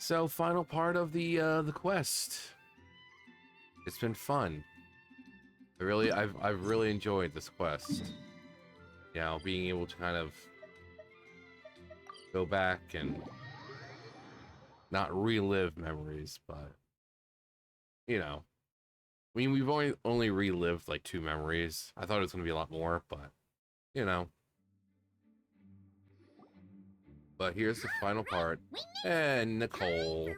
So, final part of the quest. It's been fun. I've really enjoyed this quest. You know, being able to kind of go back and not relive memories, but you know, I mean, we've only relived like 2 memories. I thought it was gonna be a lot more, but you know. But here's the final part. And Nicole.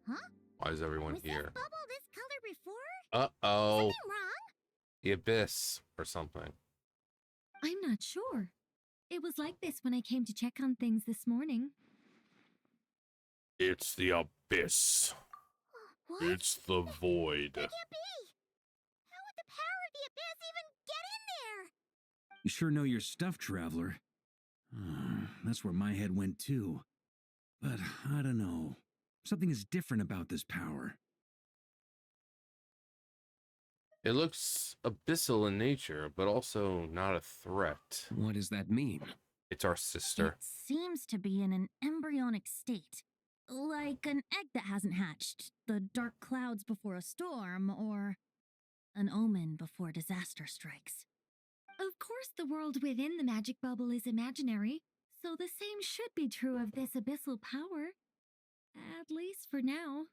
Huh? Why is everyone Was here? this bubble this color before? Uh-oh. Something wrong? The abyss or something. I'm not sure. It was like this when I came to check on things this morning. It's the abyss. What? It's the void. That can't be! How would the power of the abyss even get in there? You sure know your stuff, traveler. That's where my head went too. But I don't know. Something is different about this power. It looks abyssal in nature, but also not a threat. What does that mean? It's our sister. It seems to be in an embryonic state. Like an egg that hasn't hatched, the dark clouds before a storm, or an omen before disaster strikes. Of course, the world within the magic bubble is imaginary, so the same should be true of this abyssal power. At least for now.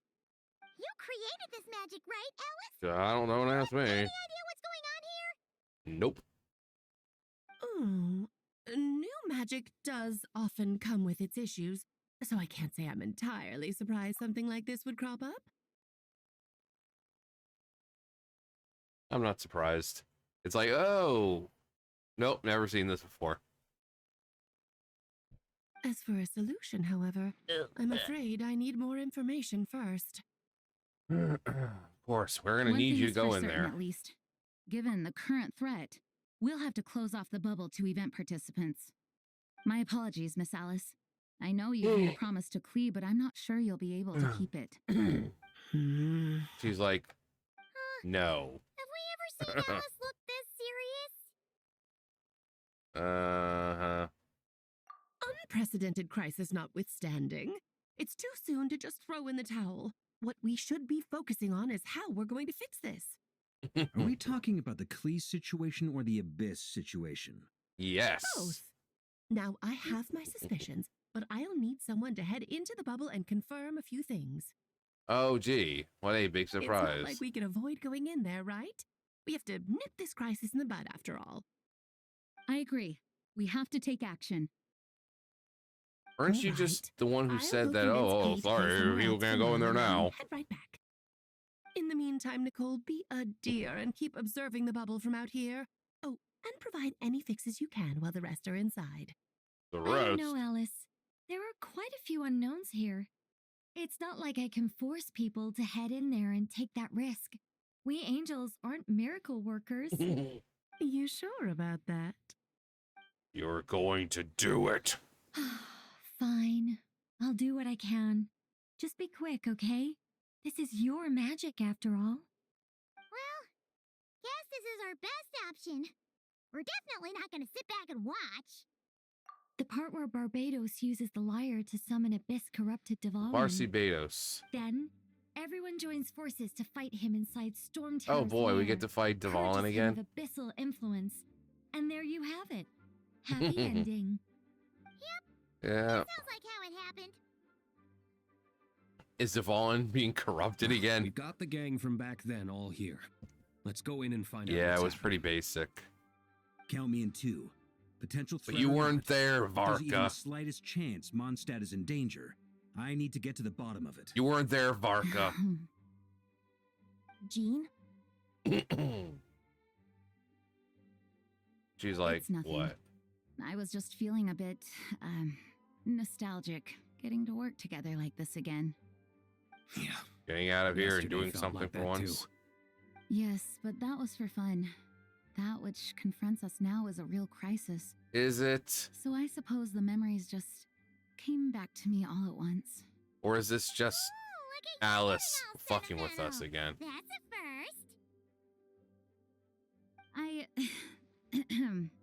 You created this magic, right, Alice? I don't know, ask me. Any idea what's going on here? Nope. Oh, new magic does often come with its issues, so I can't say I'm entirely surprised something like this would crop up. I'm not surprised. It's like, oh, nope, never seen this before. As for a solution, however, I'm afraid I need more information first. Of course, we're gonna need you to go in there. At least, given the current threat, we'll have to close off the bubble to event participants. My apologies, Miss Alice. I know you made a promise to Clee, but I'm not sure you'll be able to keep it. She's like, no. Have we ever seen Alice look this serious? Uh-huh. Unprecedented crisis notwithstanding, it's too soon to just throw in the towel. What we should be focusing on is how we're going to fix this. Are we talking about the Clee situation or the Abyss situation? Yes. Both. Now, I have my suspicions, but I'll need someone to head into the bubble and confirm a few things. Oh, gee. What a big surprise. It's not like we can avoid going in there, right? We have to nip this crisis in the bud, after all. I agree. We have to take action. Aren't you just the one who said that, oh, sorry, you can't go in there now? Head right back. In the meantime, Nicole, be a dear and keep observing the bubble from out here. Oh, and provide any fixes you can while the rest are inside. The I rest? know, Alice. There are quite a few unknowns here. It's not like I can force people to head in there and take that risk. We angels aren't miracle workers. You sure about that? You're going to do it. Fine. I'll do what I can. Just be quick, okay? This is your magic after all. Well, guess this is our best option. We're definitely not going to sit back and watch. The part where Barbados uses the lyre to summon abyss-corrupted Dvalin. Barbados. Then, everyone joins forces to fight him inside Storm Oh Tower's boy, we lair, get to fight Dvalin purges him again? of abyssal influence. And there you have it. Happy ending. Yeah. Sounds like how it happened. Is Dvalin being corrupted again? We've got the gang from back then all here. Let's go in and find out. Yeah, what's it was happening. pretty basic. Count me in 2. Potential threat. But you or weren't not, there, if there's even the Varka. slightest chance Mondstadt is in danger, I need to get to the bottom of it. You weren't there, Varka. Jean? She's like, It's nothing. what? I was just feeling a bit, nostalgic, getting to work together like this again. Yeah. Getting out of here and Yesterday doing felt something like for that once? too. Yes, but that was for fun. That which confronts us now is a real crisis. Is it? So I suppose the memories just came back to me all at once. Or is this just Ooh, look at Alice you, fucking with us sentimental. again? That's a first.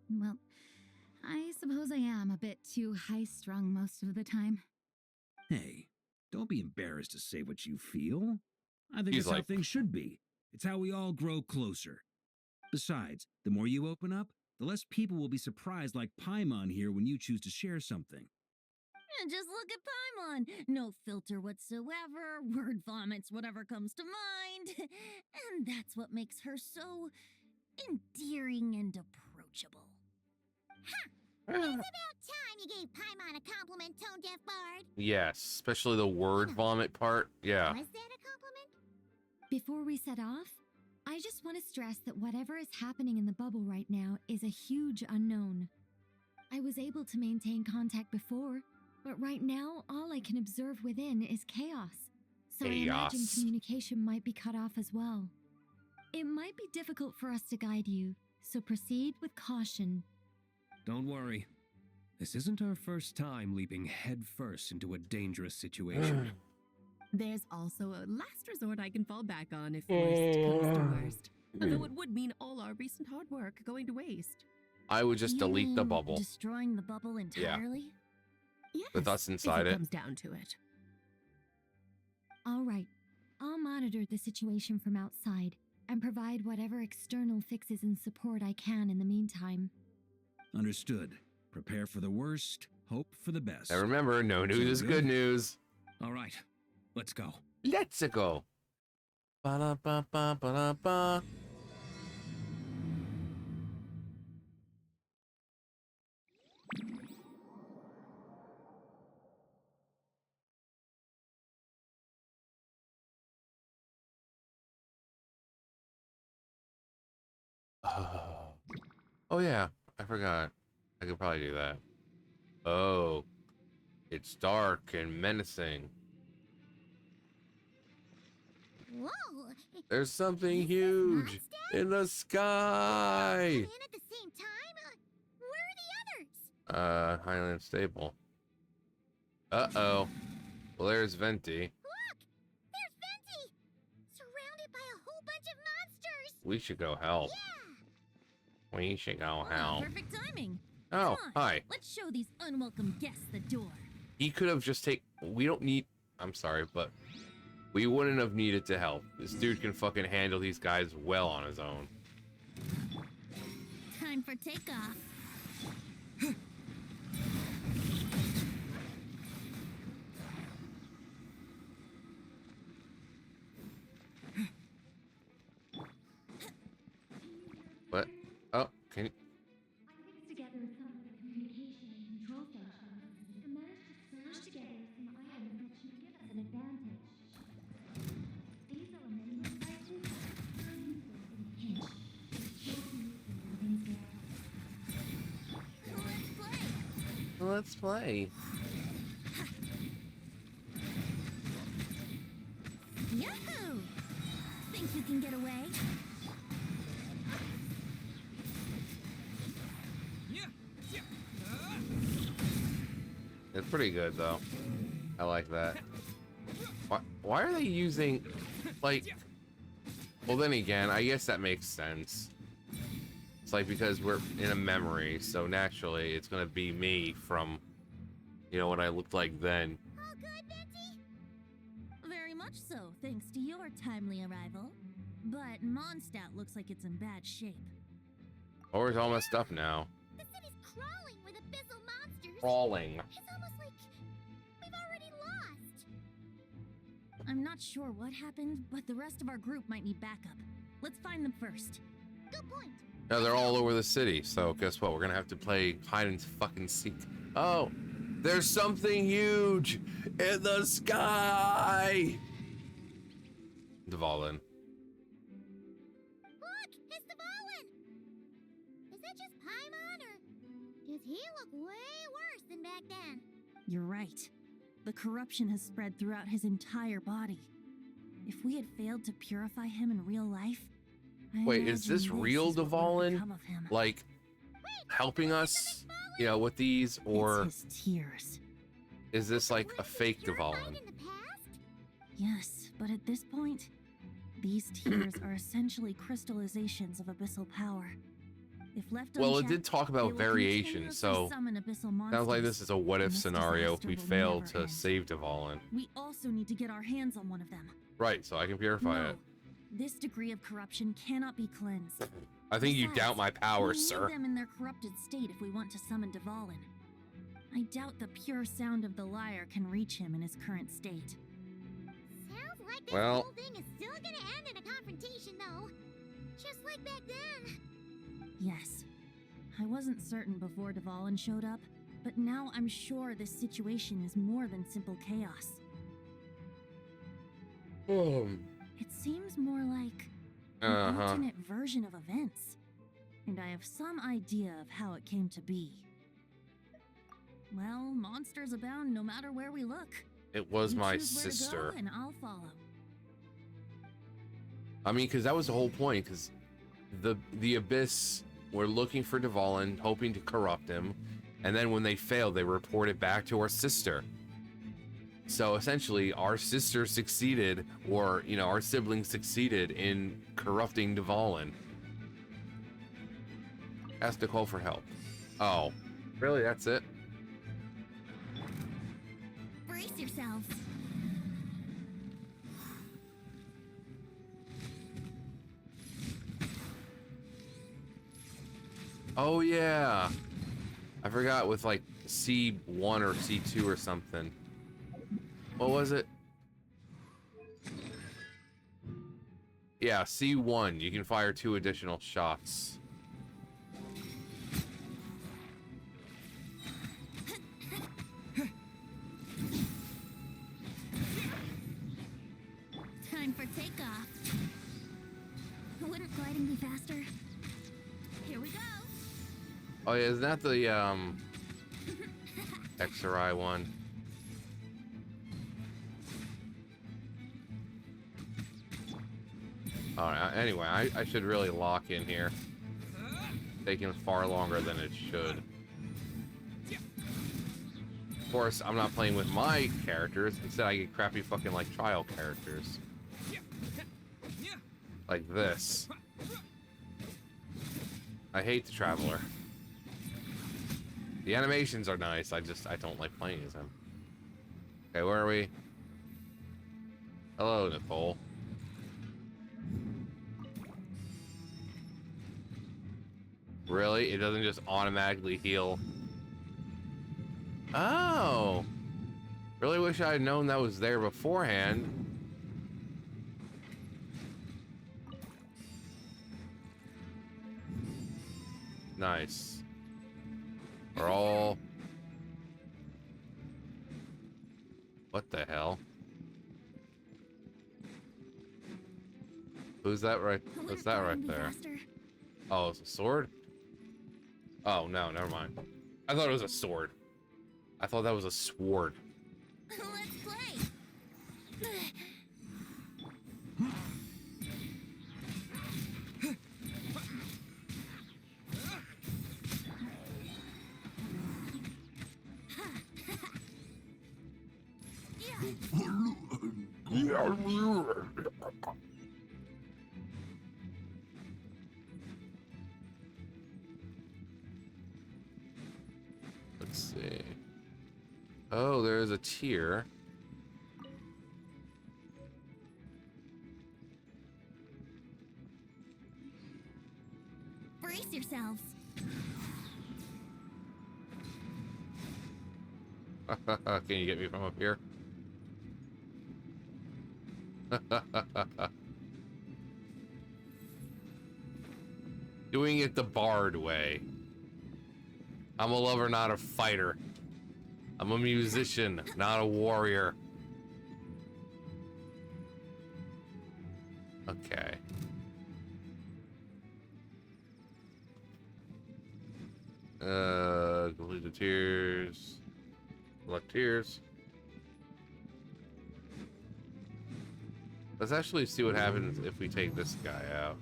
Well, I suppose I am a bit too high-strung most of the time. Hey, Don't be embarrassed to say what you feel. I think He's that's how like- things should be. It's how we all grow closer. Besides, the more you open up, the less people will be surprised like Paimon here when you choose to share something. And just look at Paimon. No filter whatsoever, word vomits whatever comes to mind. And that's what makes her so endearing and approachable. It's about time you gave Paimon a compliment, Tone Deaf Bard. Yes, especially the word vomit part. Yeah. Was that a compliment? Before we set off, I just want to stress that whatever is happening in the bubble right now is a huge unknown. I was able to maintain contact before, but right now all I can observe within is chaos. So I imagine Chaos. communication might be cut off as well. It might be difficult for us to guide you, so proceed with caution. Don't worry. This isn't our first time leaping headfirst into a dangerous situation. There's also a last resort I can fall back on if worst comes to worst. Although it would mean all our recent hard work going to waste. I would just You delete the mean bubble Destroying the bubble entirely? Yes, with us inside if it. comes down to it. All right, I'll monitor the situation from outside and provide whatever external fixes and support I can in the meantime. Understood. Prepare for the worst, hope for the best. And remember, no news is good news. All right, let's go. Let's go. Ba-da-ba-ba-ba-da-ba. Oh yeah, I forgot. I could probably do that. Oh, it's dark and menacing. Whoa! There's something Is this huge Mondstadt? in the sky. In at the same time? Where are the others? Highland Stable. Uh-oh. Well, there's Venti. Look! There's Venti! Surrounded by a whole bunch of monsters! We should go help. Yeah! We should go Oh, help. perfect timing. Oh, Come on, hi. Let's show these unwelcome guests the door. He could have just we don't need, I'm sorry, but we wouldn't have needed to help. This dude can fucking handle these guys well on his own. Time for takeoff. What? Oh, can you? Together with some of the communication and control functions, and managed to smash together some items that should give us an advantage. These elemental devices are useless in a pinch. Let's play. Let's play. Yahoo! Think you can get away? It's pretty good though. I like that. Why are they using, like? Well, then again, I guess that makes sense. It's like because we're in a memory, so naturally it's gonna be me from, you know, what I looked like then. All good, Venti? Very much so, thanks to your timely arrival. But Mondstadt looks like it's in bad shape. Or it's all messed up now. The city's crawling with abyssal monsters. Crawling. It's almost like we've already lost. I'm not sure what happened, but the rest of our group might need backup. Let's find them first. Good point. No, they're all over the city, so guess what? We're gonna have to play hide and fucking seek. Oh, there's something huge in the sky. Dvalin. Look, it's the Volin. Is that just Paimon, or does he look way worse than back then? You're right. The corruption has spread throughout his entire body. If we had failed to purify him in real life, I Wait, is imagine this real is what would Dvalin? become of him. Like, helping us, you know, with these, or It's his tears. is this like a Was he fake purified Dvalin? in the past? Yes, but at this point, these tears are essentially crystallizations of abyssal power. If left Well, it unchecked, did talk they about will variations, continuously so summon abyssal sounds like monsters, this is a what if and this scenario if disaster we will fail never to end. save Dvalin. We also need to get our hands on one of them. Right, so I can purify No, it. this degree of corruption cannot be cleansed. I think you Besides, doubt my powers, we sir. need them in their corrupted state if we want to summon Dvalin. I doubt the pure sound of the lyre can reach him in his current state. Sounds like this Well- whole thing is still gonna end in a confrontation, though. Just like back then. Yes, I wasn't certain before Dvalin showed up, but now I'm sure this situation is more than simple chaos. It seems more like an alternate version of events, and I have some idea of how it came to be. Well, monsters abound no matter where we look. It was You my choose where to go, sister. and I'll follow. I mean, because that was the whole point, because the Abyss were looking for Dvalin, hoping to corrupt him, and then when they failed, they reported back to our sister. So essentially, our sister succeeded, or, you know, our siblings succeeded in corrupting Dvalin. Asked to call for help. Oh, really? That's it? Brace yourselves. Oh, yeah. I forgot with like C1 or C2 or something. What was it? Yeah, C1. You can fire 2 additional shots. Time for takeoff. Wouldn't gliding be faster? Here we go. Oh yeah, isn't that the XRI one? Alright, anyway, I should really lock in here. Taking far longer than it should. Of course, I'm not playing with my characters. Instead, I get crappy fucking like trial characters. Like this. I hate the Traveler. The animations are nice, I don't like playing as him. Okay, where are we? Hello, Nicole. Really? It doesn't just automatically heal? Oh! Really wish I had known that was there beforehand. Nice. We're all... What the hell? Who's that right? What's that right there? Oh, it's a sword? Oh, no, never mind. I thought it was a sword. I thought that was a sword. Let's play. Let's see. Oh, there's a tier. Brace yourselves. Can you get me from up here? Doing it the Bard way. I'm a lover, not a fighter. I'm a musician, not a warrior. Okay. Complete the tiers. Select tiers. Let's actually see what happens if we take this guy out.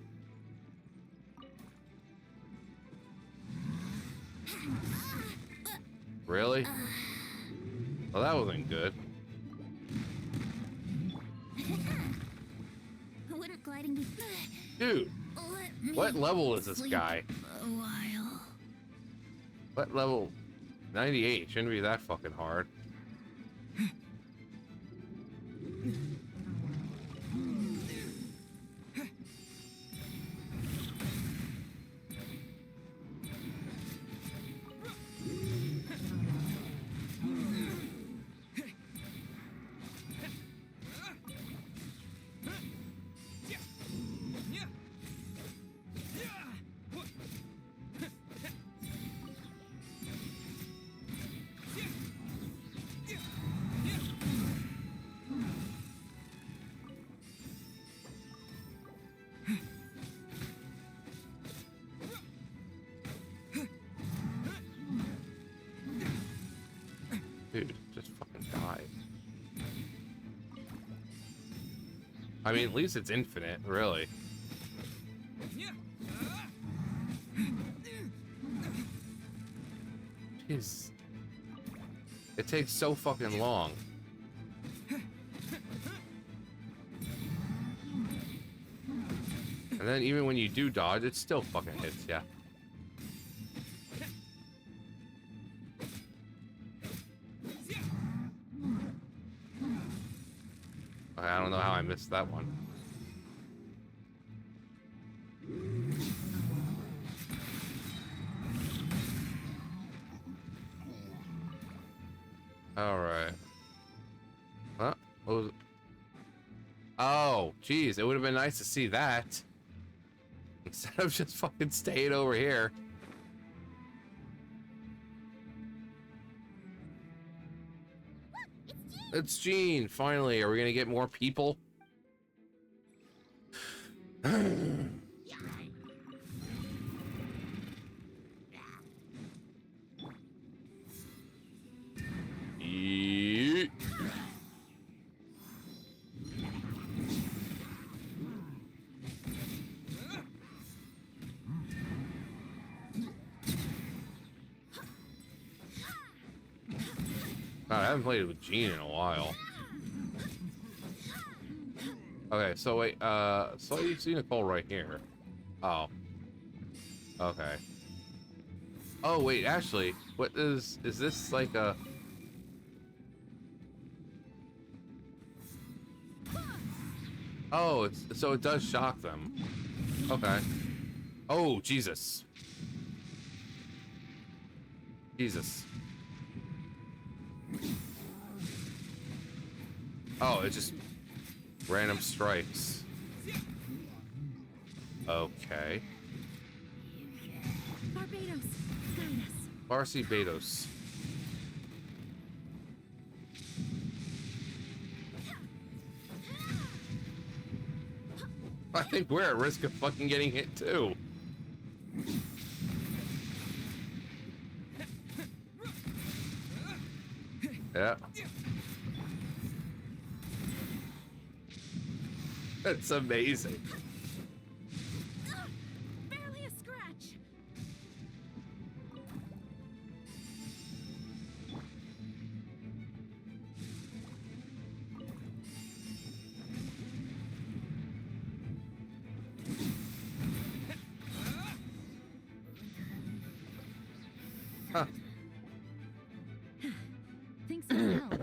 Really? Well, that wasn't good. Wouldn't gliding be... Dude, Let me what level is this sleep guy? a while. What level? 98. Shouldn't be that fucking hard. Dude, just fucking die. I mean, at least it's infinite, really. Jeez. It takes so fucking long. And then even when you do dodge, it still fucking hits ya. I don't know how I missed that one. All right. Huh? What was it? Oh, geez. It would have been nice to see that. Instead of just fucking staying over here. It's Jean. Finally, are we gonna get more people? Yeet. I haven't played with Jean in a while. Okay, so wait, so you see Nicole right here. Oh. Okay. Oh wait, actually, what is this like a... Oh, it's, so it does shock them. Okay. Oh, Jesus. Jesus. Oh, it just random strikes. Okay. Barbados, guide us. Barbados. I think we're at risk of fucking getting hit too. Yeah. That's amazing. Barely a scratch. Huh. Thinks it'll help.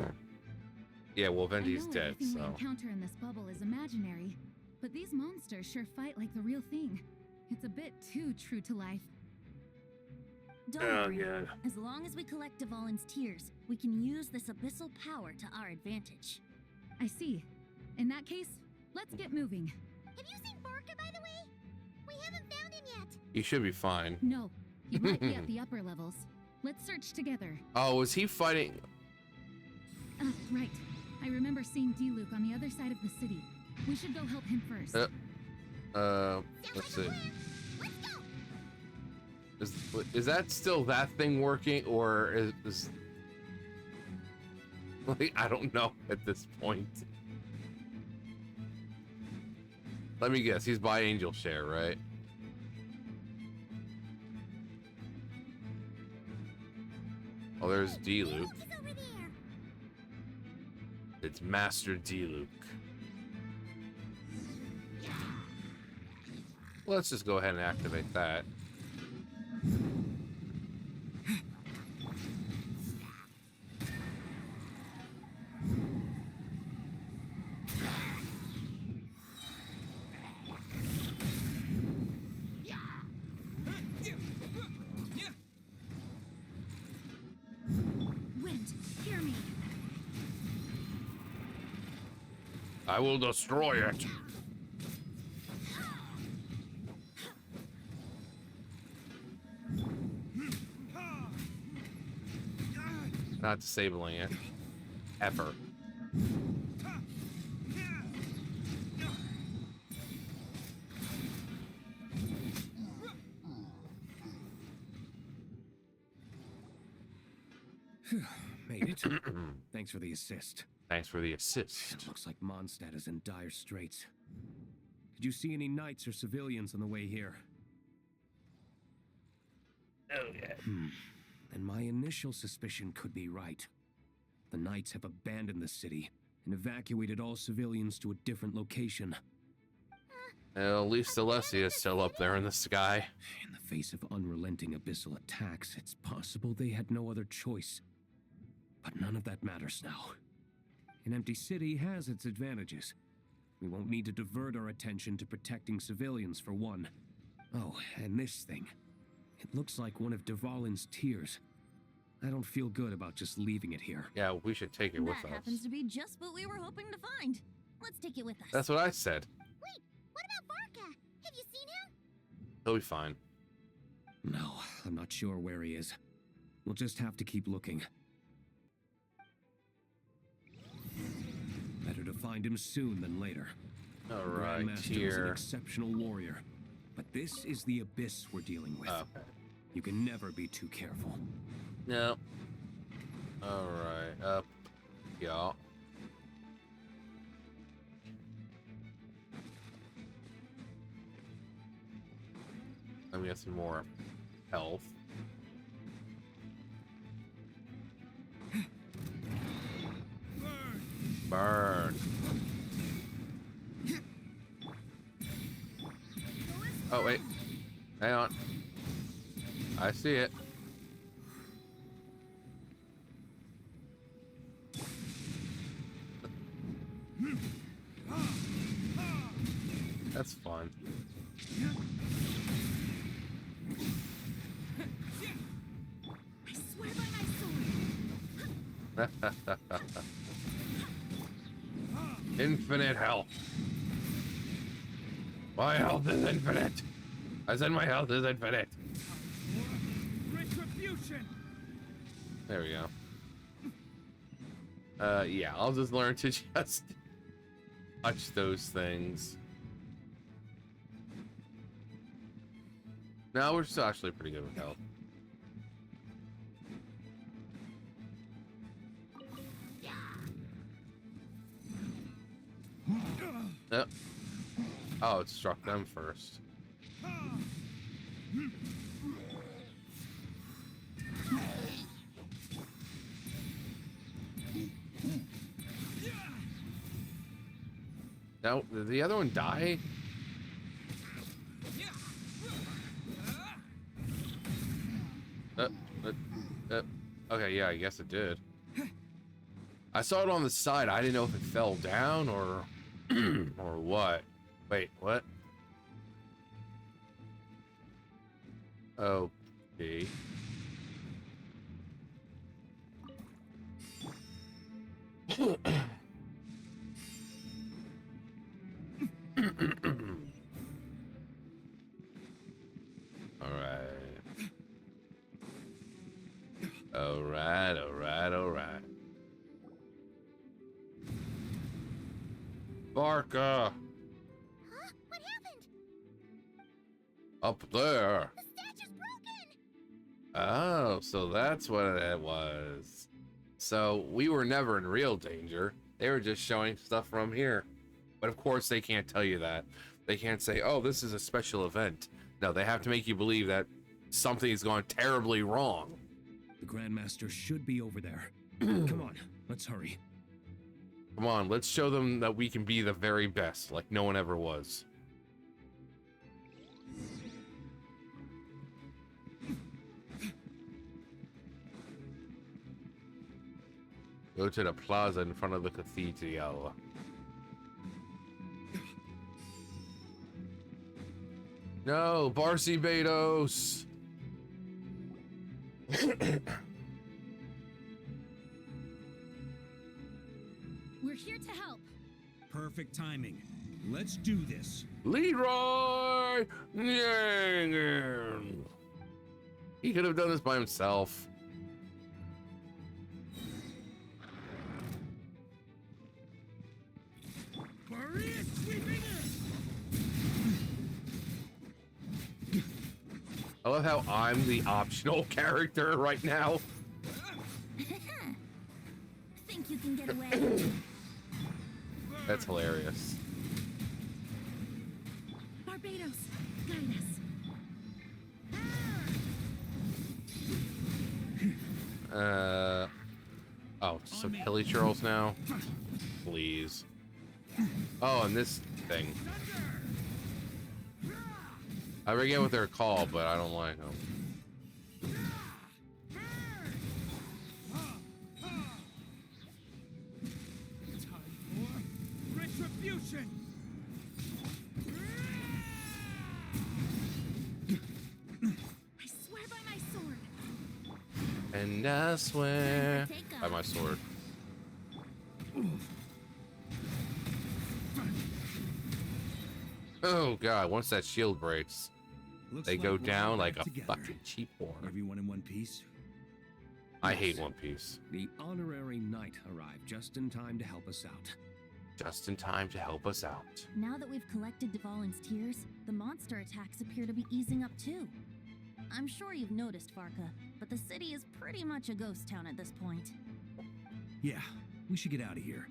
Yeah, well, I Vendi's know dead, everything we so... encounter in this bubble is imaginary, but these monsters sure fight like the real thing. It's a bit too true to life. Don't worry. God. As long as we collect Dvalin's tears, we can use this abyssal power to our advantage. I see. In that case, let's get moving. Have you seen Barca, by the way? We haven't found him yet. He should be fine. No, he might be at the upper levels. Let's search together. Oh, was he fighting? Right. I remember seeing D-Luke on the other side of the city. We should go help him first. Let's see. Is that still that thing working, or is like, I don't know at this point. Let me guess, he's by Angel Share, right? Oh, there's D-Luke. Look, he's over there. It's Master D-Luke. Let's just go ahead and activate that. I will destroy it. Not disabling it. Ever. Made it. Thanks for the assist. Thanks for the assist. It looks like Mondstadt is in dire straits. Did you see any knights or civilians on the way here? Oh, yeah. And my initial suspicion could be right. The knights have abandoned the city and evacuated all civilians to a different location. Well, at least Alessia is still up there in the sky. In the face of unrelenting abyssal attacks, it's possible they had no other choice. But none of that matters now. An empty city has its advantages. We won't need to divert our attention to protecting civilians, for one. Oh, and this thing. It looks like one of Dvalin's tears. I don't feel good about just leaving it here. Yeah, we should take it with That us. happens to be just what we were hoping to find. Let's take it with us. That's what I said. Wait, what about Varka? Have you seen him? He'll be fine. No, I'm not sure where he is. We'll just have to keep looking. Better to find him soon than later. All right, Grandmaster was an here. exceptional warrior, but this is the abyss we're dealing with. Okay. You can never be too careful. No. All right, up. Yeah. Let me get some more health. Burn. Oh, wait. Hang on. I see it. That's fun. I swear by my sword. Infinite health. My health is infinite. I said my health is infinite. Retribution! There we go. Yeah, I'll just learn to just touch those things. No, we're still actually pretty good with health. Yep. Oh, it struck them first. Now, did the other one die? Okay, yeah, I guess it did. I saw it on the side. I didn't know if it fell down or or what. Wait, what? Okay. All right. Barca, Huh? What happened? up there. The statue's broken! Oh, so that's what it was. So we were never in real danger. They were just showing stuff from here. But of course they can't tell you that. They can't say, oh, this is a special event. No, they have to make you believe that something's gone terribly wrong. The Grandmaster should be over there. Come on, let's hurry. Come on, let's show them that we can be the very best, like no one ever was. Go to the plaza in front of the cathedral. No, Barcy Betos. We're here to help. Perfect timing. Let's do this. Leroy! He could have done this by himself. I love how I'm the optional character right now. Think you can get away? That's hilarious. Barbados, guide us. Oh, some hilly churls now? Please. Oh, and this thing. I forget what they're called, but I don't like them. Time for retribution. I swear by my sword. And I swear by my sword. Oh god, once that shield breaks, Looks they like go we're down all like back a together. fucking cheap whore. Everyone in one piece. I hate One Piece. The honorary knight arrived just in time to help us out. Just in time to help us out. Now that we've collected Dvalin's tears, the monster attacks appear to be easing up too. I'm sure you've noticed, Farka, but the city is pretty much a ghost town at this point. Yeah, we should get out of here.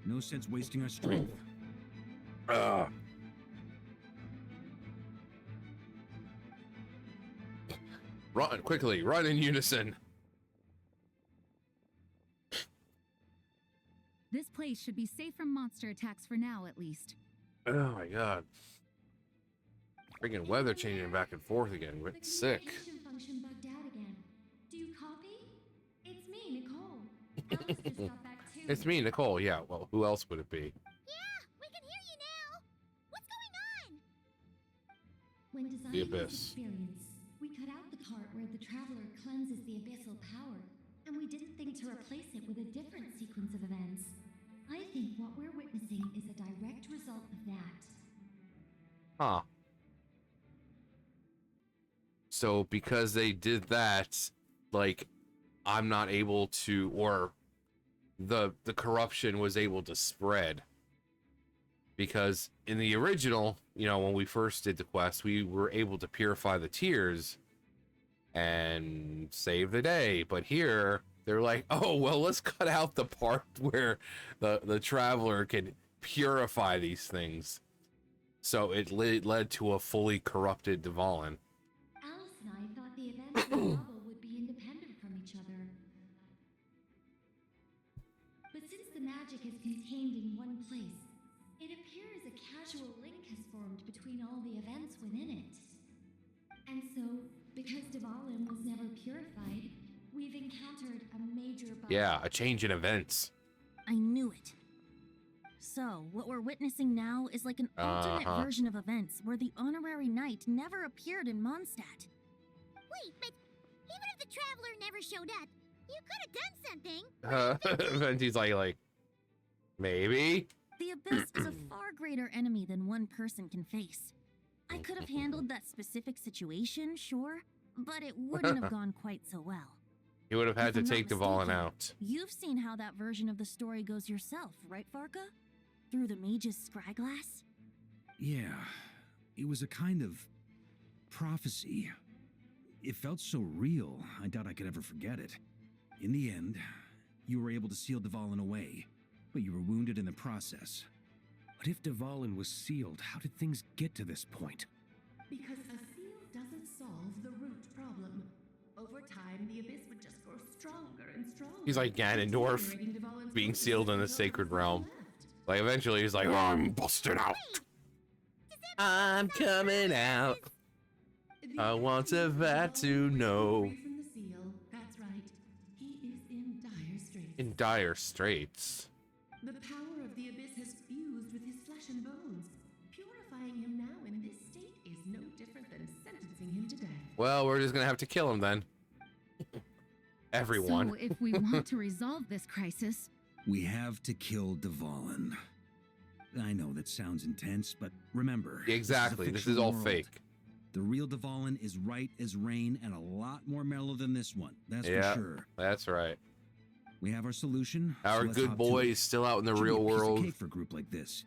No sense wasting our strength. Run quickly, run in unison. This place should be safe from monster attacks for now, at least. Oh my god. Freaking weather changing back and forth again. We're sick. Communication function bugged out again. Do you copy? It's me, Nicole. Alice just got back too. It's me, Nicole. Yeah, well, who else would it be? Yeah, we can hear you now. What's going on? When designing The this abyss. experience, we cut out the part where the traveler cleanses the abyssal power, and we didn't think to replace it with a different sequence of events. I think what we're witnessing is a direct result of that. Huh. So because they did that, like, I'm not able to, or the corruption was able to spread. Because in the original, you know, when we first did the quest, we were able to purify the tears and save the day. But here, they're like, oh, well, let's cut out the part where the traveler can purify these things. So it led to a fully corrupted Dvalin. Alice and I thought the events in the bubble would be independent from each other. But since the magic is contained in one place, it appears a casual link has formed between all the events within it. And so, because Dvalin was never purified, we've encountered a major bubble. Yeah, a change in events. I knew it. So, what we're witnessing now is like an alternate version of events where the honorary knight never appeared in Mondstadt. Wait, but even if the traveler never showed up, you could have done something. Venti's like, maybe? The Abyss is a far greater enemy than one person can face. I could have handled that specific situation, sure, but it wouldn't have gone quite so well. You would have had If to I'm not take Dvalin mistaken, out. You've seen how that version of the story goes yourself, right, Farka? Through the mage's scryglass? Yeah, it was a kind of prophecy. It felt so real, I doubt I could ever forget it. In the end, you were able to seal Dvalin away, but you were wounded in the process. But if Dvalin was sealed, how did things get to this point? Because a seal doesn't solve the root problem. Over time, the abyss would just grow stronger and stronger. He's like Ganondorf, deteriorating Dvalin's being focus sealed in the until sacred there's nothing realm. left. Like, eventually he's like, I'm busted out. I'm coming out. The I want abyss Savat is to always know. away from the seal. That's right. He is in dire straits. In dire straits. The power of the abyss has fused with his flesh and bones. Purifying him now in this state is no different than sentencing him to death. Well, we're just gonna have to kill him then. Everyone. So, if we want to resolve this crisis, We have to kill Dvalin. I know that sounds intense, but remember. Exactly. This is fictional all world. fake. The real Dvalin is right as rain and a lot more mellow than this one. That's Yeah, for sure. that's right. We have our solution. so Our let's good hop to boy it. is still out in the Should be a real piece of world. cake for a group like this.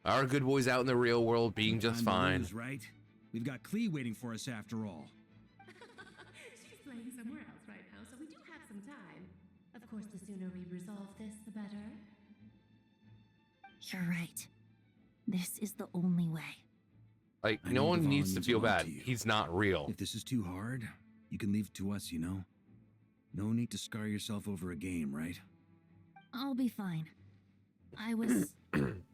Our good boy's out in the real world being No just time to fine. lose, right? We've got Klee waiting for us after all. She's playing somewhere else right now, so we do have some time. Of course, the sooner we resolve this, the better. You're right. This is the only way. Like, I no know one Dvalin needs to means a feel lot bad. to you. He's not real. If this is too hard, you can leave it to us, you know? No need to scar yourself over a game, right? I'll be fine. I was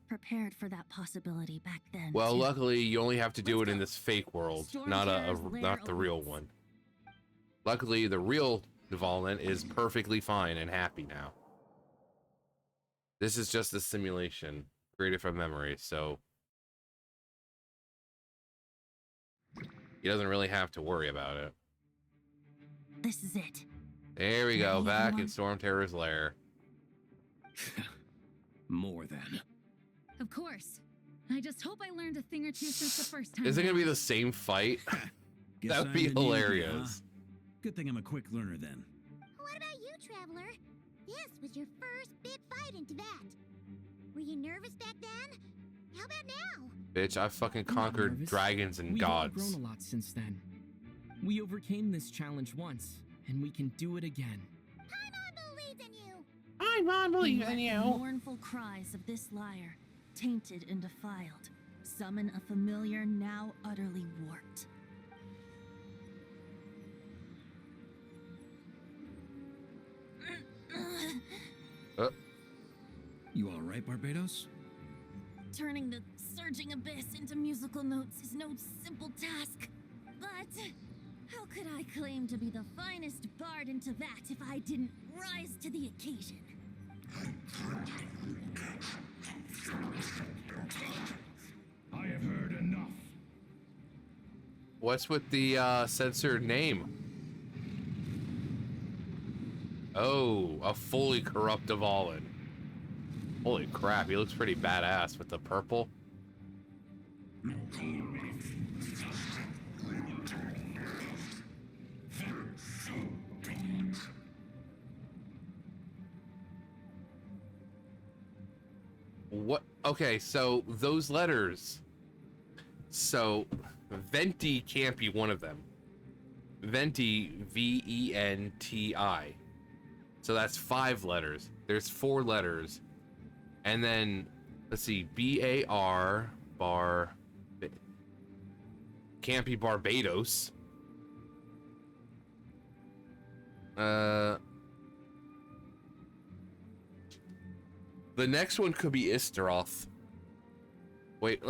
prepared for that possibility back then. Well, too. luckily, you only have to do Let's it in go. this fake world, Storm not Terror's lair not the real awaits. one. Luckily, the real Dvalin is perfectly fine and happy now. This is just a simulation created from memory, so he doesn't really have to worry about it. This is it. There we go, Ready, back in everyone? Storm Terror's lair. More than. Of course. I just hope I learned a thing or two since the first time. Is it gonna be around. the same fight? Guess That would I'm be the newbie, hilarious. huh? Good thing I'm a quick learner then. What about you, Traveler? This was your first big fight in Tibet. Were you nervous back then? How about now? Bitch, I fucking I'm not conquered nervous. dragons and We've all gods. grown a lot since then. We overcame this challenge once, and we can do it again. Paimon believes in you. I'm not Let the mournful cries of this lyre, tainted and defiled, summon a familiar now utterly warped. You all right, Barbados? Turning the surging abyss into musical notes is no simple task. But how could I claim to be the finest bard in Tibet if I didn't rise to the occasion? I have heard enough. What's with the censored name? Oh, a fully corrupt Dvalin. Holy crap, he looks pretty badass with the purple. What? Okay, so those letters. So, Venti can't be one of them. Venti, V-E-N-T-I. So that's 5 letters. There's 4 letters. And then, let's see, B-A-R, can't be Barbados. The next one could be Isteroth. Wait,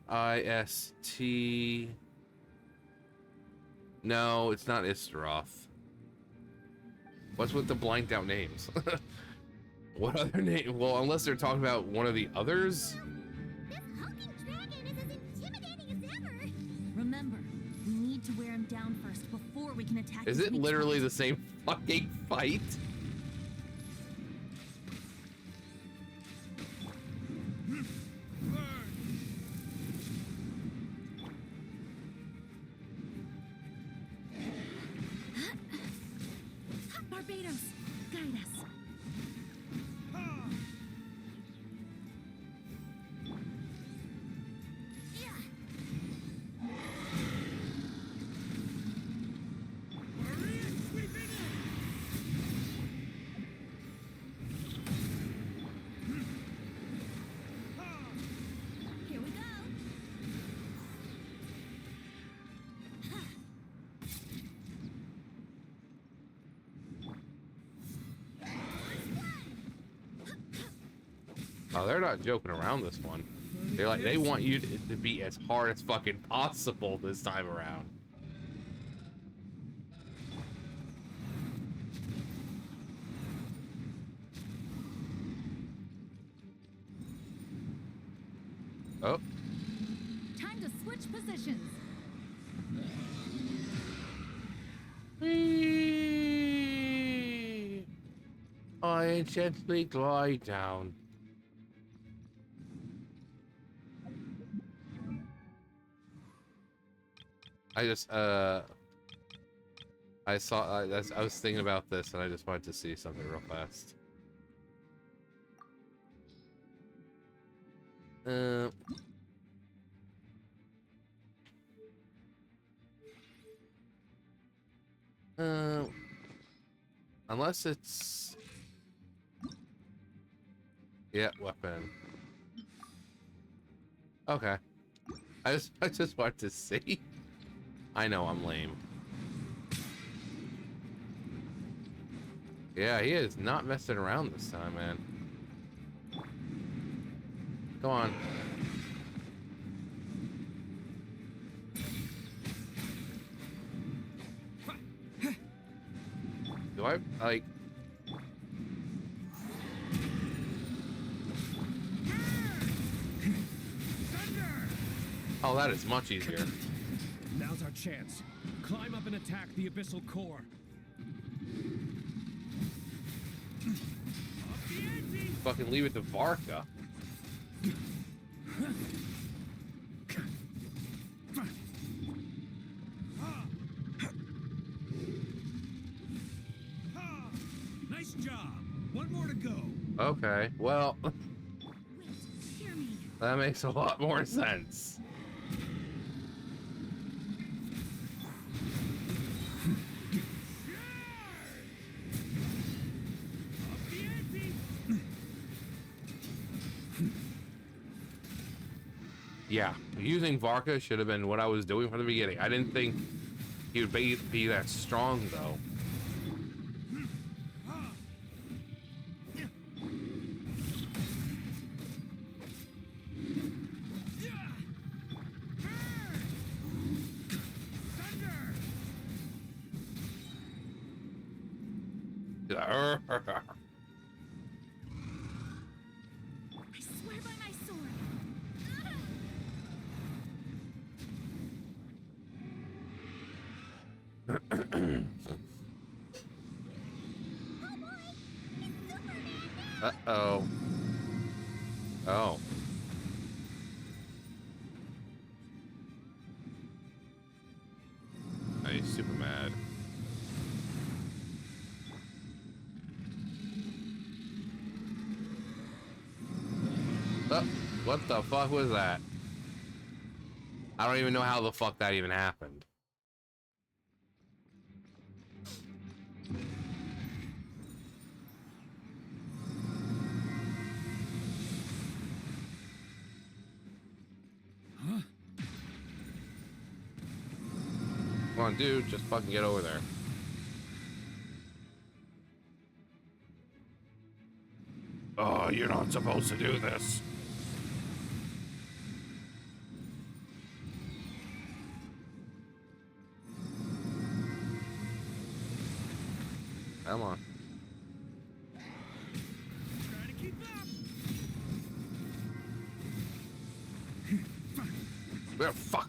I-S-T... No, it's not Isteroth. What's with the blanked out names? What other name? Well, unless they're talking about one of the others. This hulking dragon is as intimidating as ever. Remember, we need to wear him down first before we can attack Is his it weak literally spot. the same fucking fight? Barbados, guide us. Here we go. Oh, they're not joking around this one. They're like, they want you to be as hard as fucking possible this time around. Oh, Time to switch positions. I gently glide down. I just I saw I was thinking about this and I just wanted to see something real fast. Unless it's yeah, weapon. Okay. I just wanted to see. I know I'm lame. Yeah, he is not messing around this time, man. Go on. Do I like? Oh, that is much easier. Now's our chance. Climb up and attack the abyssal core. Fucking leave it to Varka. Nice job. One more to go. Okay, well, Wait, hear me. that makes a lot more sense. Yeah, using Varka should have been what I was doing from the beginning. I didn't think he would be that strong, though. I swear by my sword. Uh-oh. Oh. He's super mad. Oh, what the fuck was that? I don't even know how the fuck that even happened. Come on, dude, just fucking get over there. Oh, you're not supposed to do this. Come on. Try to keep up. Where fuck?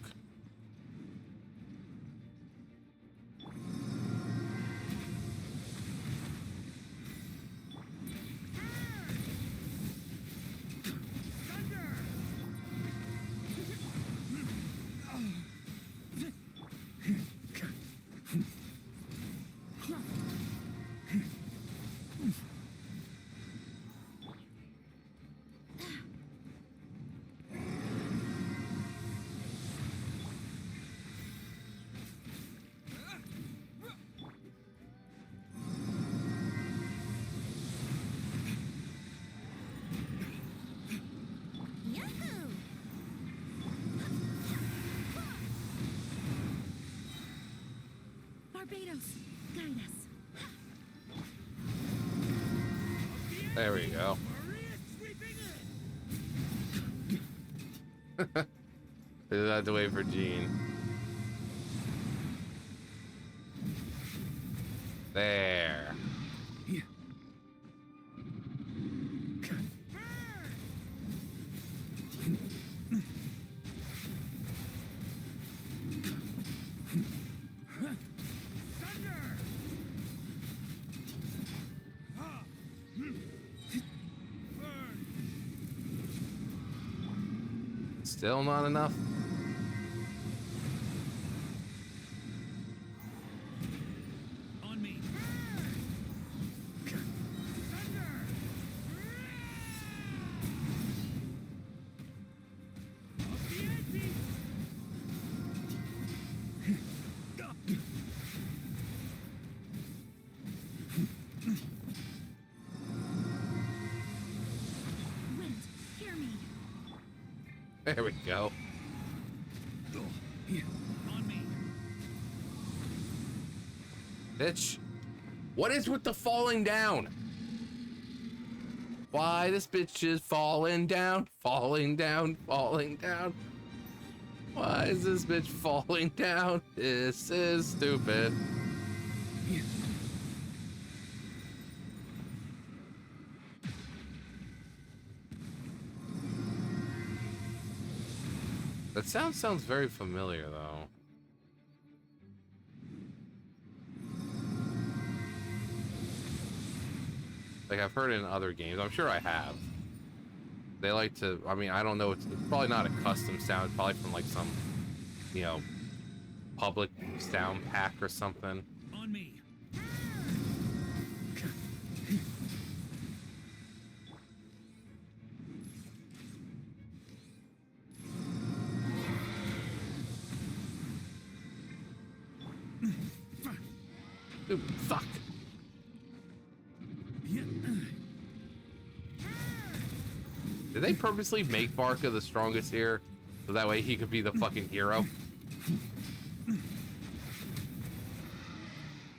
Yahoo! Barbados, guide us. There we go. Just have to wait for Jean. There. Still not enough? There we go. On me. Bitch. What is with the falling down? Why this bitch is falling down, falling down, falling down? Why is this bitch falling down? This is stupid. That sounds very familiar, though. Like, I've heard it in other games. I'm sure I have. They like to, I mean, I don't know. It's probably not a custom sound. It's probably from, like, some, you know, public sound pack or something. On me. Dude, fuck. Did they purposely make Barca the strongest here? So that way he could be the fucking hero?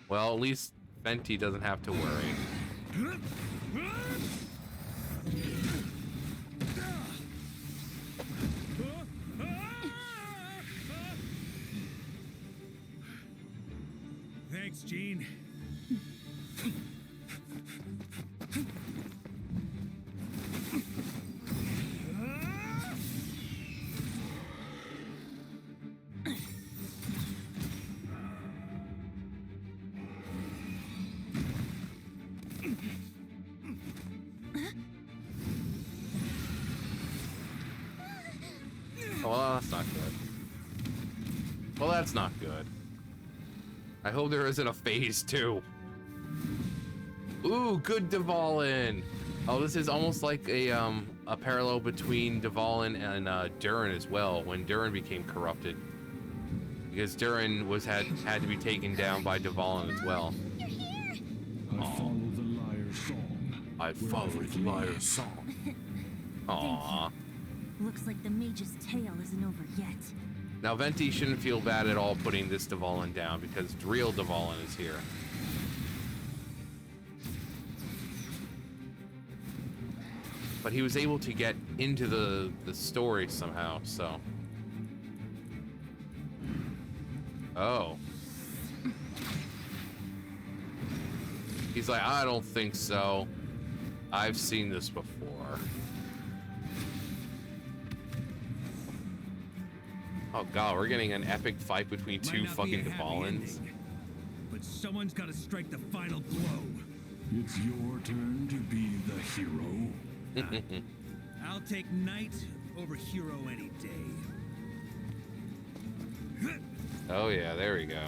Well, at least Venti doesn't have to worry. Thanks, Gene. Well, that's not good. Well, that's not good. I hope there isn't a phase 2. Ooh, good Dvalin. Oh, this is almost like a parallel between Dvalin and Durin as well, when Durin became corrupted. Because Durin had to be taken down by Dvalin as well. You're here! I follow the liar's song. I follow the liar's song. Aww. Looks like the mage's tale isn't over yet. Now, Venti shouldn't feel bad at all putting this Dvalin down, because real Dvalin is here. But he was able to get into the story somehow, so... Oh. He's like, I don't think so. I've seen this before. Oh god, we're getting an epic fight between two fucking Dvalins. But someone's got to strike the final blow. It's your turn to be the hero. I'll take knight over hero any day. Oh yeah, there we go.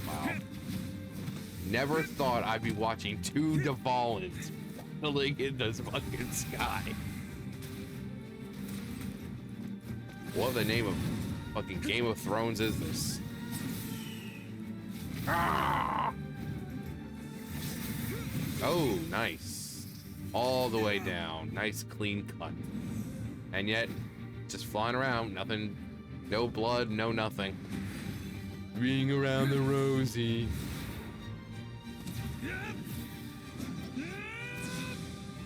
Wow. Never thought I'd be watching two Dvalins battling in this fucking sky. What the name of fucking Game of Thrones is this? Ah! Oh, nice. All the way down. Nice clean cut. And yet, just flying around. Nothing. No blood, no nothing. Ring around the rosy.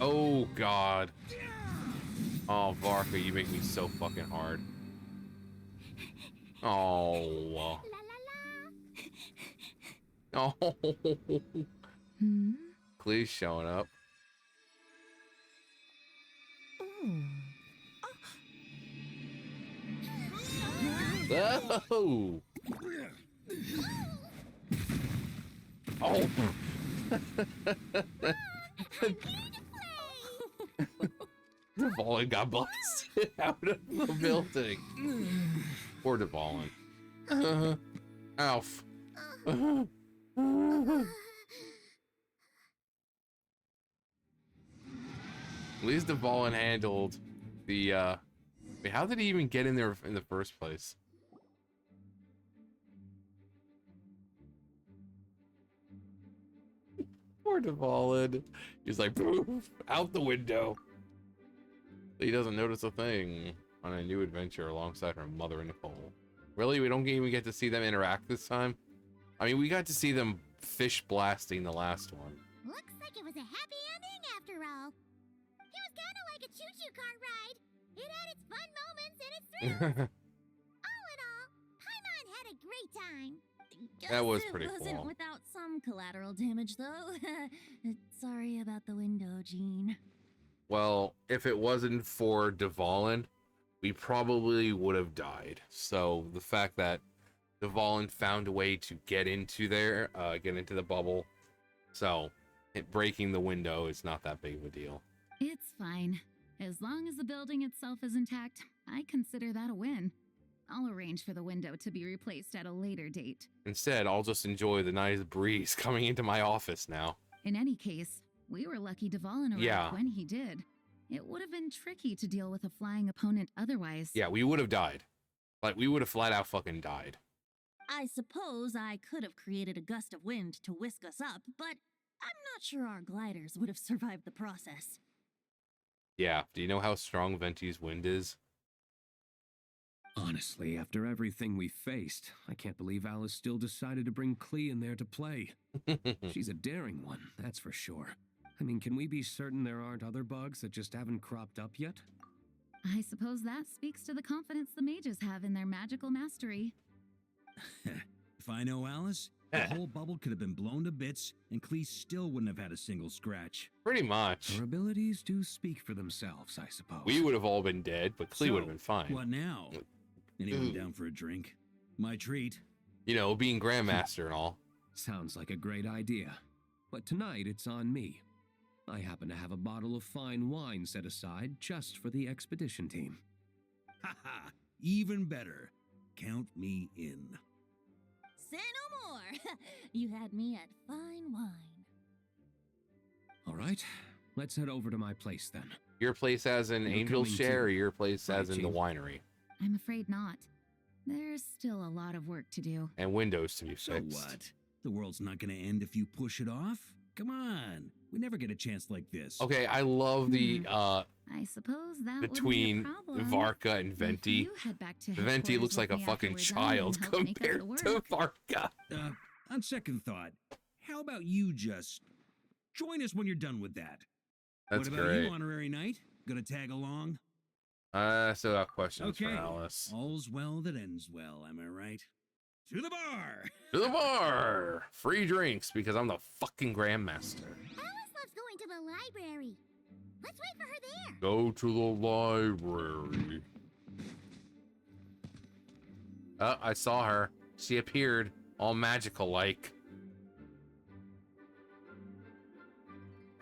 Oh, God. Oh, Varka, you make me so fucking hard. Oh. Oh. Please showing up. Oh. Oh. Dvalin got blasted out of the building. Poor Dvalin. Alf. At least Dvalin handled the Wait, how did he even get in there in the first place? Poor Devalid. He's like, poof, out the window. He doesn't notice a thing on a new adventure alongside her mother, Nicole. Really? We don't even get to see them interact this time? I mean, we got to see them fish blasting the last one. Looks like it was a happy ending after all. It was kind of like a choo-choo car ride. It had its fun moments and its thrills. All in all, Paimon had a great time. That was Guess pretty it wasn't cool. without some collateral damage, though. Sorry about the window, Jean. Well, if it wasn't for Devalin, we probably would have died. So the fact that Devalin found a way to get into there, get into the bubble, so breaking the window is not that big of a deal. It's fine. As long as the building itself is intact, I consider that a win. I'll arrange for the window to be replaced at a later date. Instead, I'll just enjoy the nice breeze coming into my office now. In any case, we were lucky Dvalin arrived Yeah. when he did. It would have been tricky to deal with a flying opponent otherwise. Yeah, we would have died. Like, we would have flat out fucking died. I suppose I could have created a gust of wind to whisk us up, but I'm not sure our gliders would have survived the process. Yeah, do you know how strong Venti's wind is? Honestly, after everything we faced, I can't believe Alice still decided to bring Klee in there to play. She's a daring one, that's for sure. I mean, can we be certain there aren't other bugs that just haven't cropped up yet? I suppose that speaks to the confidence the mages have in their magical mastery. If I know Alice, the whole bubble could have been blown to bits, and Klee still wouldn't have had a single scratch. Pretty much. Her abilities do speak for themselves, I suppose. We would have all been dead, but Klee So, would have been fine. What now? Anyone down for a drink? My treat. You know, being Grandmaster and all. Sounds like a great idea. But tonight it's on me. I happen to have a bottle of fine wine set aside just for the expedition team. Ha ha! Even better. Count me in. Say no more. You had me at fine wine. All right, let's head over to my place then. Your place as in You're Angel coming Share, too. or your place Right, as in the Jean? winery? I'm afraid not. There's still a lot of work to do. And windows to be So fixed. what? The world's not gonna end if you push it off? Come on. We never get a chance like this. Okay, I love the I suppose that between wouldn't be a problem. Varka and If Venti. you head back to Venti headquarters looks like a with me fucking after we're done child and help make up compared the to work. Varka. On second thought, how about you just join us when you're done with that? That's what about great. you, Honorary Knight? Gonna tag along? I still got questions Okay. for Alice. All's well that ends well, am I right? To the bar! To the bar! Free drinks, because I'm the fucking Grandmaster. Alice loves going to the library. Let's wait for her there. Go to the library. I saw her. She appeared, all magical-like.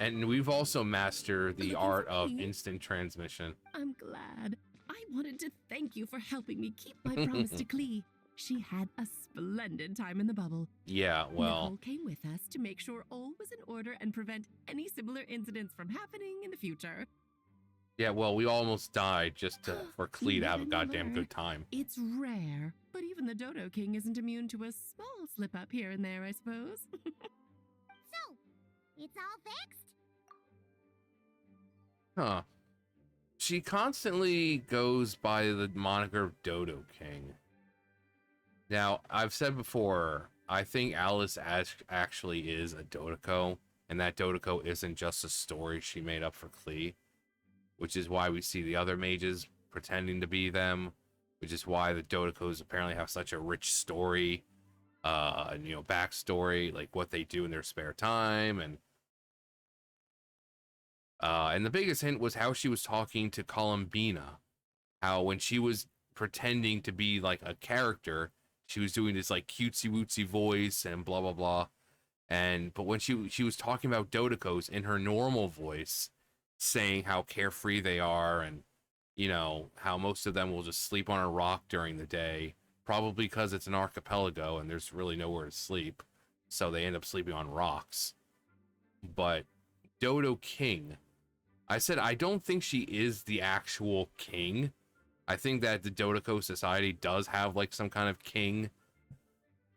And we've also mastered the Looking art for of me? instant transmission. I'm glad. I wanted to thank you for helping me keep my promise to Klee. She had a splendid time in the bubble. Yeah, well, Nicole came with us to make sure all was in order and prevent any similar incidents from happening in the future. we almost died just for Klee to have a Even goddamn more. good time. It's rare, but even the Dodo King isn't immune to a small slip up here and there, I suppose. So, it's all fixed? Huh. She constantly goes by the moniker of Dodo King. Now, I've said before, I think Alice actually is a Dodoko, and that Dodoko isn't just a story she made up for Klee, which is why we see the other mages pretending to be them, which is why the Dodokos apparently have such a rich story, and, backstory, like what they do in their spare time, and the biggest hint was how she was talking to Columbina, how when she was pretending to be like a character, she was doing this like cutesy wootsy voice and blah blah blah, but when she was talking about Dodokos in her normal voice, saying how carefree they are, and how most of them will just sleep on a rock during the day, probably because it's an archipelago and there's really nowhere to sleep, so they end up sleeping on rocks. But Dodo King, I said I don't think she is the actual king. I think that the Dodoko Society does have like some kind of king.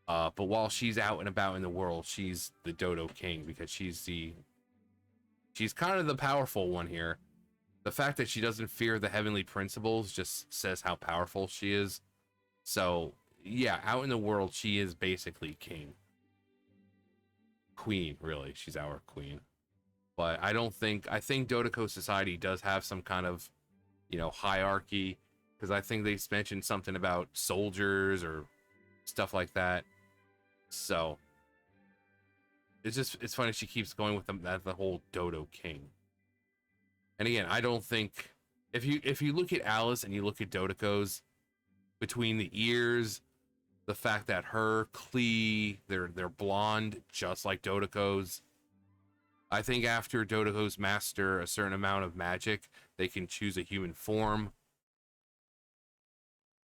But while she's out and about in the world, she's the Dodo King because she's kind of the powerful one here. The fact that she doesn't fear the heavenly principles just says how powerful she is. So yeah, out in the world, she is basically king. Queen, really. She's our queen. But I think Dodoko Society does have some kind of, you know, hierarchy, because I think they mentioned something about soldiers or stuff like that. So it's funny she keeps going with the whole Dodo King. And again, I don't think if you look at Alice and you look at Dodoko's, between the ears, the fact that her Klee, they're blonde just like Dodoko's. I think after Dodoko's master a certain amount of magic, they can choose a human form.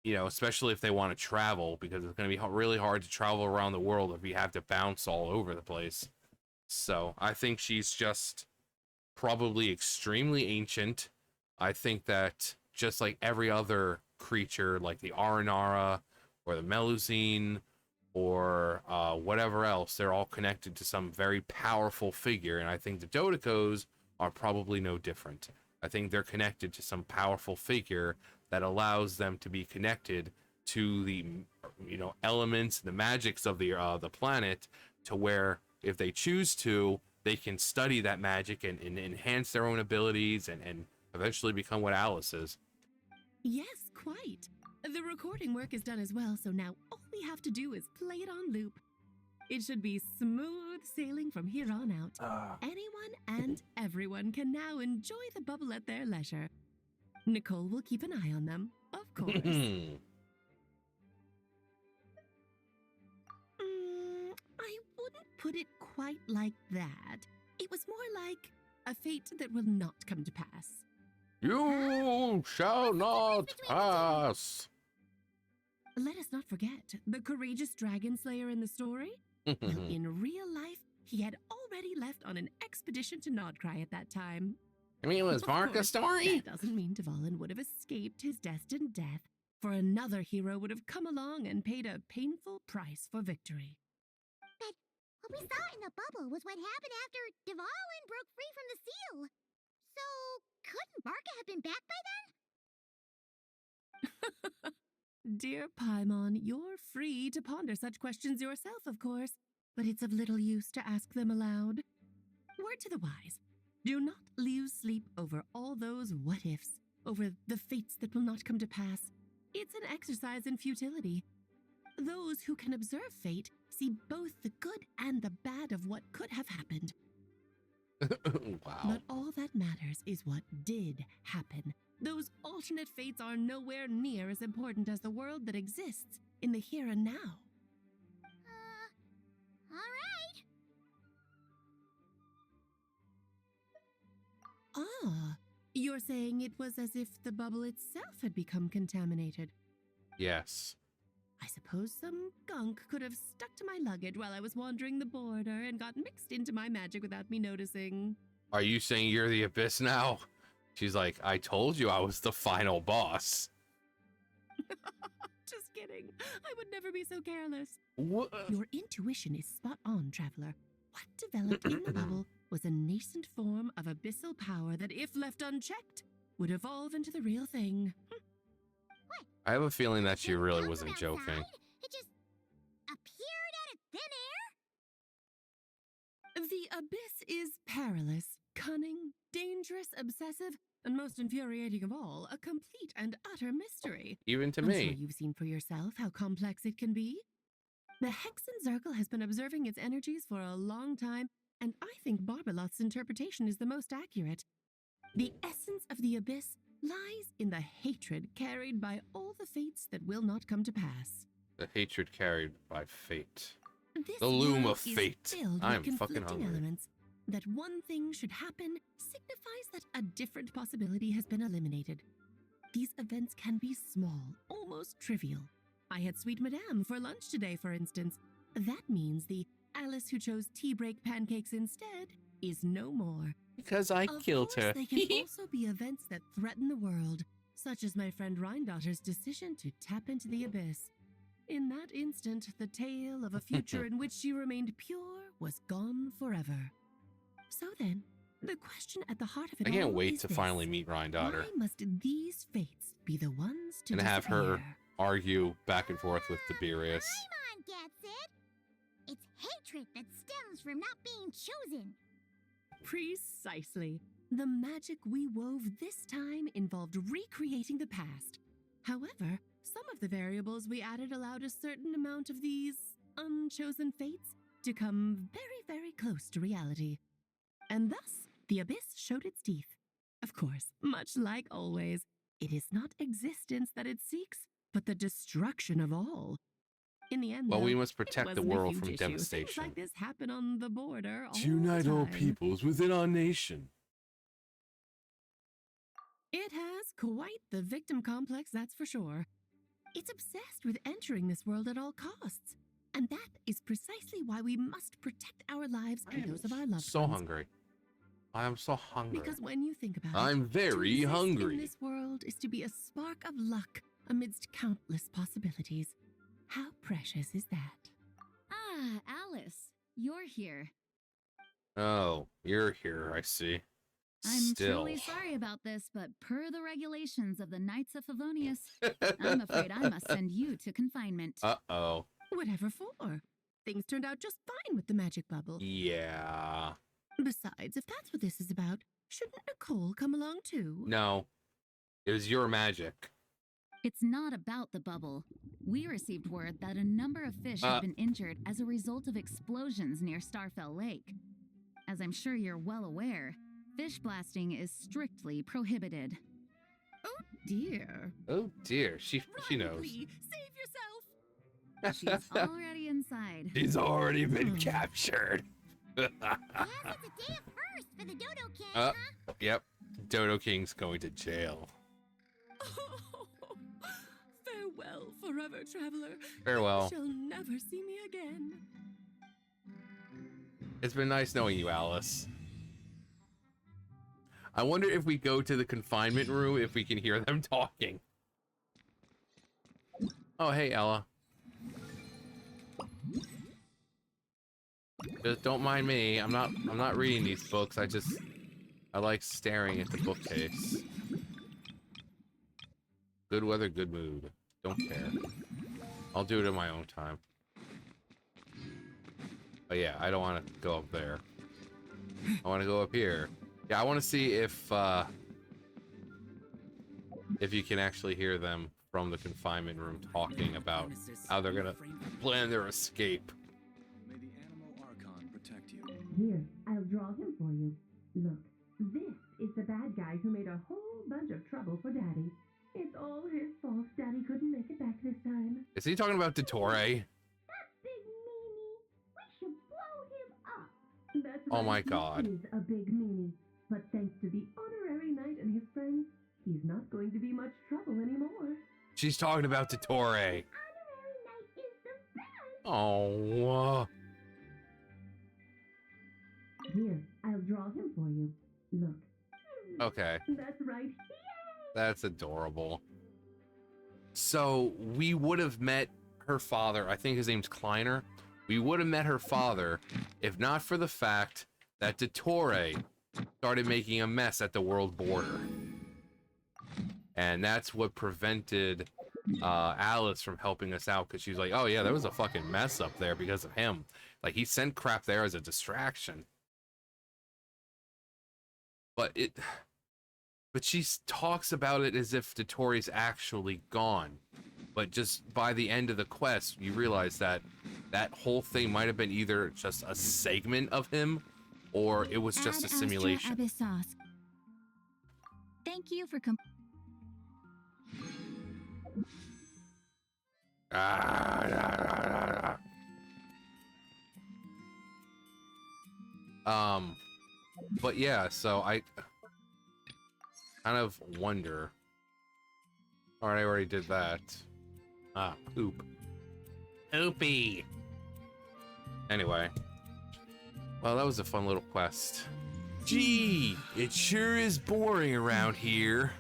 You know, especially if they want to travel, because it's going to be really hard to travel around the world if you have to bounce all over the place. So I think she's just probably extremely ancient. I think that just like every other creature, like the Aranara or the Melusine or whatever else, they're all connected to some very powerful figure. And I think the Dodokos are probably no different. I think they're connected to some powerful figure that allows them to be connected to the, you know, elements, the magics of the planet, to where if they choose to, they can study that magic and enhance their own abilities and eventually become what Alice is. Yes, quite. The recording work is done as well, so now all we have to do is play it on loop. It should be smooth sailing from here on out. Anyone and everyone can now enjoy the bubble at their leisure. Nicole will keep an eye on them, of course. I wouldn't put it quite like that. It was more like a fate that will not come to pass. You shall not pass. Let us not forget the courageous dragon slayer in the story. Well, in real life, he had already left on an expedition to Nodcry at that time. I mean, was Mark a story? That doesn't mean Dvalin would have escaped his destined death, for another hero would have come along and paid a painful price for victory. But what we saw in the bubble was what happened after Dvalin broke free from the seal. So, couldn't Barca have been back by then? Dear Paimon, you're free to ponder such questions yourself, of course, but it's of little use to ask them aloud. Word to the wise. Do not lose sleep over all those what-ifs, over the fates that will not come to pass. It's an exercise in futility. Those who can observe fate see both the good and the bad of what could have happened. Wow. But all that matters is what did happen. Those alternate fates are nowhere near as important as the world that exists in the here and now. All right. Ah, you're saying it was as if the bubble itself had become contaminated. Yes. I suppose some gunk could have stuck to my luggage while I was wandering the border and got mixed into my magic without me noticing. Are you saying you're the Abyss now? She's like, I told you I was the final boss. Just kidding. I would never be so careless. What? Your intuition is spot on, traveler. What developed in the bubble was a nascent form of abyssal power that, if left unchecked, would evolve into the real thing. What? I have a feeling that she Didn't really come wasn't from joking. outside? It just appeared out of thin air? The abyss is perilous, cunning, dangerous, obsessive, and most infuriating of all, a complete and utter mystery. Even to I'm me. sure you've seen for yourself how complex it can be. The Hexen Circle has been observing its energies for a long time, and I think Barbalot's interpretation is the most accurate. The essence of the abyss lies in the hatred carried by all the fates that will not come to pass. The hatred carried by fate. This The loom world of is fate. filled I'm with fucking conflicting hungry. elements. That one thing should happen signifies that a different possibility has been eliminated. These events can be small, almost trivial. I had Sweet Madame for lunch today, for instance. That means the Alice who chose tea break pancakes instead is no more. Because I Of killed course, her. They can also be events that threaten the world. such as my friend Rhindotter's decision to tap into the abyss. In that instant, the tale of a future in which she remained pure was gone forever. So then, the question at the heart of it I all can't wait is to this. finally meet Rhindaughter Why must these fates be the ones to and have her disappear? argue back and forth with Tiberius. Paimon gets it. It's hatred that stems from not being chosen. Precisely. The magic we wove this time involved recreating the past. However, some of the variables we added allowed a certain amount of these unchosen fates to come very, very close to reality. And thus, the abyss showed its teeth. Of course, much like always, it is not existence that it seeks, but the destruction of all. In the end, Well, though, we must it protect the wasn't a world huge from issue. Things devastation. like this happen on the border all To unite the all time. peoples within our nation. It has quite the victim complex, that's for sure. It's obsessed with entering this world at all costs. And that is precisely why we must protect our lives and those of our loved So ones. hungry. I am so hungry. Because when you think about I'm it, very to exist hungry. in this world is to be a spark of luck amidst countless possibilities. How precious is that? Ah, Alice, you're here. Oh, you're here, I see. I'm Still. truly sorry about this, but per the regulations of the Knights of Favonius, I'm afraid I must send you to confinement. Uh-oh. Whatever for. Things turned out just fine with the magic bubble. Yeah. Besides, if that's what this is about, shouldn't Nicole come along too? No. It was your magic. It's not about the bubble. We received word that a number of fish have been injured as a result of explosions near Starfell Lake. As I'm sure you're well aware, fish blasting is strictly prohibited. Oh dear. Oh dear, she knows. Riley, save yourself! She's already inside. She's already been captured. Yes, it's a day of first for the Dodo King, huh? Yep. Dodo King's going to jail. Farewell, forever traveler. Farewell. You shall never see me again. It's been nice knowing you, Alice. I wonder if we go to the confinement room if we can hear them talking. Oh, hey, Ella. Just don't mind me. I'm not reading these books. I like staring at the bookcase. Good weather, good mood. Don't care. I'll do it in my own time. But yeah, I don't want to go up there. I want to go up here. Yeah, I want to see if you can actually hear them from the confinement room talking about how they're gonna plan their escape. May the animal archon protect you. Here, I'll draw him for you. Look, this is the bad guy who made a whole bunch of trouble for Daddy. It's all his fault Daddy couldn't make it back this time. Is he talking about Dottore? That big meanie! We should blow him up! That's Oh right, my he God. is a big meanie. But thanks to the honorary knight and his friends, he's not going to be much trouble anymore. She's talking about Dottore. Honorary knight is the best! Oh. Here, I'll draw him for you. Look. Okay. That's right. Yay! That's adorable. So we would have met her father. I think his name's Kleiner. We would have met her father if not for the fact that Dottore started making a mess at the world border. And that's what prevented Alice from helping us out, because she's like, oh yeah, there was a fucking mess up there because of him. Like, he sent crap there as a distraction. But she talks about it as if Dottore's actually gone. But just by the end of the quest, you realize that that whole thing might have been either just a segment of him, or it was just a simulation. Abyssos. Thank you for But yeah, so I kind of wonder. Alright, I already did that. Ah, poop. Poopy! Anyway. Well, that was a fun little quest. Gee, it sure is boring around here.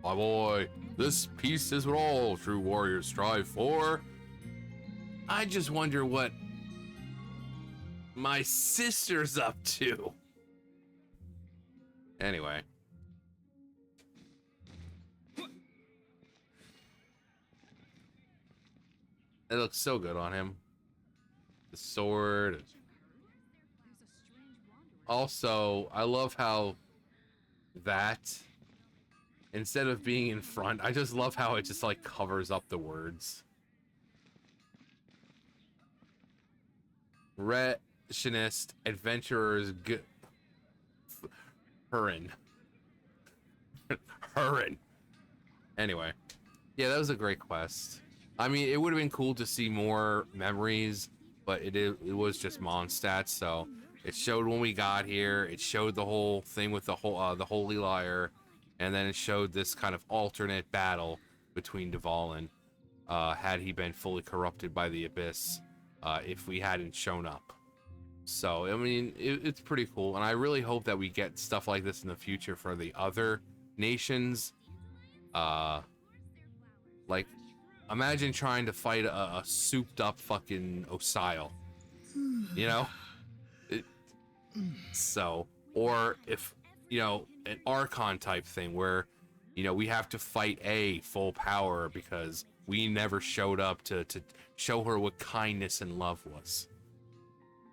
My boy, this peace is what all true warriors strive for. I just wonder what my sister's up to. Anyway. It looks so good on him. The sword. Also, I love how that, instead of being in front, I just love how it just like covers up the words. Retionist adventurers Hurin. Hurin. Anyway. Yeah, that was a great quest. I mean, it would have been cool to see more memories, but it was just Mondstadt, so it showed when we got here, it showed the whole thing with the Holy Liar, and then it showed this kind of alternate battle between Dvalin, had he been fully corrupted by the Abyss, if we hadn't shown up. So, I mean, it's pretty cool, and I really hope that we get stuff like this in the future for the other nations. Like, imagine trying to fight a souped up fucking Osile, you know? So, or if, you know, an Archon type thing where, you know, we have to fight A full power because we never showed up to show her what kindness and love was.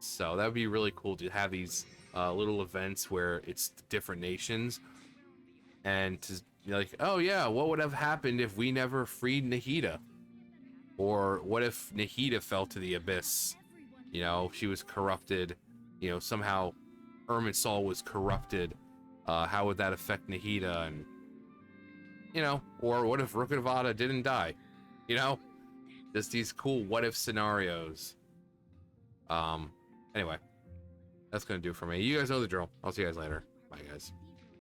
So that would be really cool to have these little events where it's different nations, and to be like, oh yeah, what would have happened if we never freed Nahida? Or what if Nahida fell to the Abyss? You know, she was corrupted. You know, somehow Irminsul was corrupted. How would that affect Nahida? And, you know, or what if Rukkhadevata didn't die? You know, just these cool what if scenarios. Anyway, that's gonna do it for me. You guys know the drill. I'll see you guys later. Bye, guys.